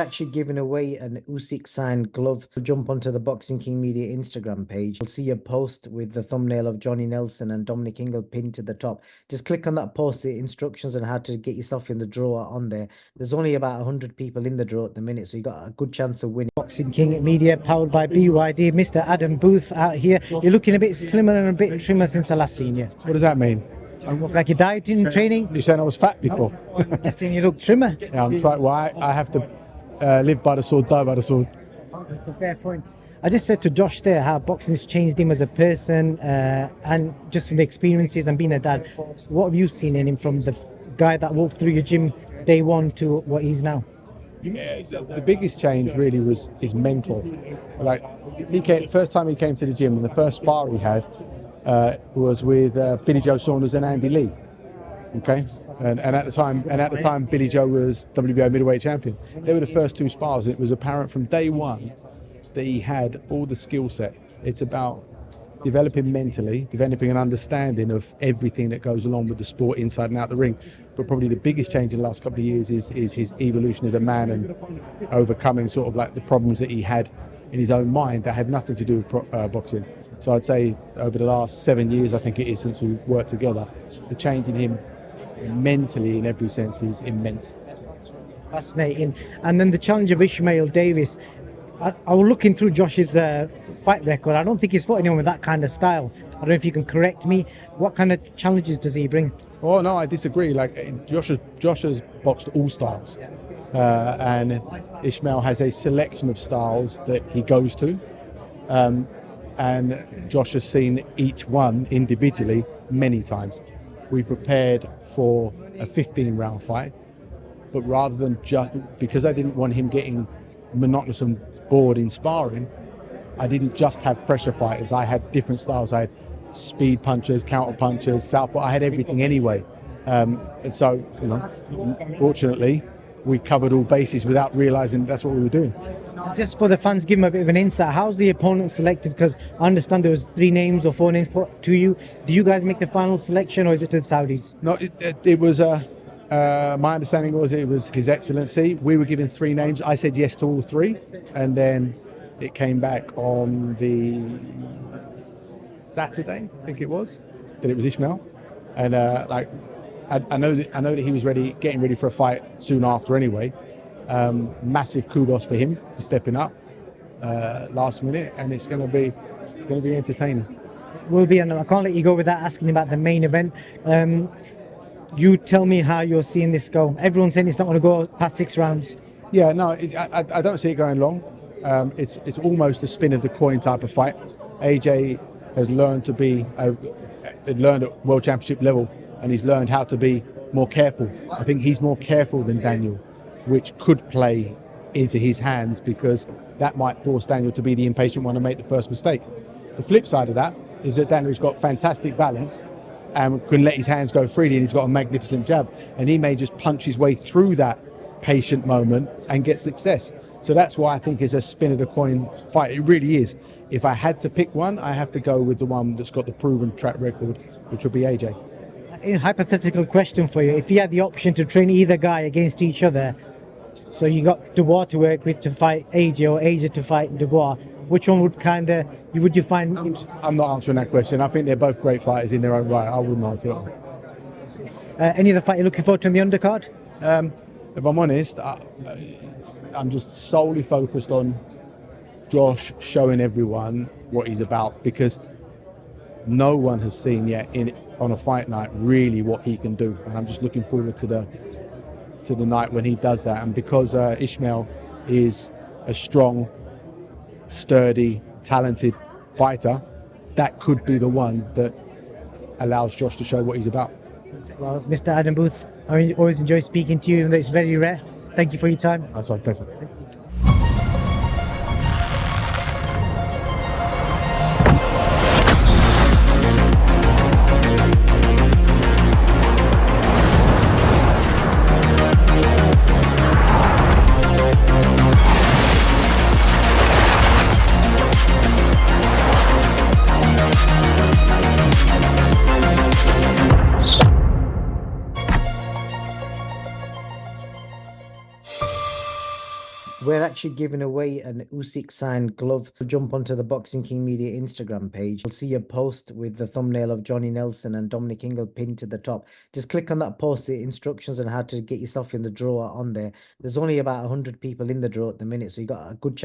actually giving away an Usyk signed glove. Jump onto the Boxing King Media Instagram page. You'll see a post with the thumbnail of Johnny Nelson and Dominic Ingle pinned to the top. Just click on that post, the instructions on how to get yourself in the draw on there. There's only about 100 people in the draw at the minute, so you got a good chance of winning. Boxing King Media, powered by BYD. Mr. Adam Booth out here. You're looking a bit slimmer and a bit trimmer since I last seen you. What does that mean? You look like you're dieting and training. You're saying I was fat before? You're saying you look trimmer. Yeah, I'm trying. Well, I have to live by the sword, die by the sword. That's a fair point. I just said to Josh there how boxing's changed him as a person, and just from the experiences and being a dad. What have you seen in him from the guy that walked through your gym day one to what he's now? Yeah, the biggest change really is mental. Like first time he came to the gym, and the first spar he had was with Billy Joe Saunders and Andy Lee. Okay, and at the time Billy Joe was WBO middleweight champion. They were the first two spars. It was apparent from day one that he had all the skill set. It's about developing mentally, developing an understanding of everything that goes along with the sport inside and out the ring. But probably the biggest change in the last couple of years is his evolution as a man and overcoming sort of like the problems that he had in his own mind that had nothing to do with boxing. So I'd say over the last 7 years, I think it is, since we worked together, the change in him mentally in every sense is immense. Fascinating. And then the challenge of ISHMAEL Davis. I was looking through Josh's fight record. I don't think he's fought anyone with that kind of style. I don't know if you can correct me. What kind of challenges does he bring? Oh no, I disagree. Like Josh has boxed all styles, and ISHMAEL has a selection of styles that he goes to, and Josh has seen each one individually many times. We prepared for a 15-round fight, but rather than just because I didn't want him getting monotonous and bored in sparring, I didn't just have pressure fighters. I had different styles. I had speed punchers, counter punchers, southpaw. I had everything anyway, and so fortunately, we covered all bases without realizing that's what we were doing. Just for the fans, give them a bit of an insight. How's the opponent selected? Because I understand there was 3 names or 4 names put to you. Do you guys make the final selection, or is it to the Saudis? No, it was. My understanding was it was His Excellency. We were given 3 names. I said yes to all 3, and then it came back on the Saturday, I think it was, that it was ISHMAEL, and I know that he was getting ready for a fight soon after anyway. Massive kudos for him for stepping up last minute, and it's going to be entertaining. Will be, and I can't let you go without asking about the main event. You tell me how you're seeing this go. Everyone's saying it's not going to go past 6 rounds. Yeah, no, I don't see it going long. It's almost a spin of the coin type of fight. AJ has learned at World Championship level, and he's learned how to be more careful. I think he's more careful than Daniel, which could play into his hands because that might force Daniel to be the impatient one and make the first mistake. The flip side of that is that Daniel's got fantastic balance and can let his hands go freely, and he's got a magnificent jab, and he may just punch his way through that patient moment and get success. So that's why I think it's a spin of the coin fight. It really is. If I had to pick one, I have to go with the one that's got the proven track record, which would be AJ. A hypothetical question for you. If you had the option to train either guy against each other, so you got Dubois to work with to fight AJ or AJ to fight Dubois, which one would you find? I'm not answering that question. I think they're both great fighters in their own right. I wouldn't answer it. Any other fight you're looking forward to on the undercard? If I'm honest, I'm just solely focused on Josh showing everyone what he's about, because no one has seen yet on a fight night really what he can do, and I'm just looking forward to the night when he does that. And because ISHMAEL is a strong, sturdy, talented fighter, that could be the one that allows Josh to show what he's about. Well, Mr. Adam Booth, I always enjoy speaking to you, even though it's very rare. Thank you for your time. That's my pleasure. we're actually giving away an Usyk signed glove. Jump onto the Boxing King Media Instagram page. You'll see a post with the thumbnail of Johnny Nelson and Dominic Ingle pinned to the top. Just click on that post, the instructions on how to get yourself in the draw are on there. There's only about 100 people in the draw at the minute, so you got a good chance.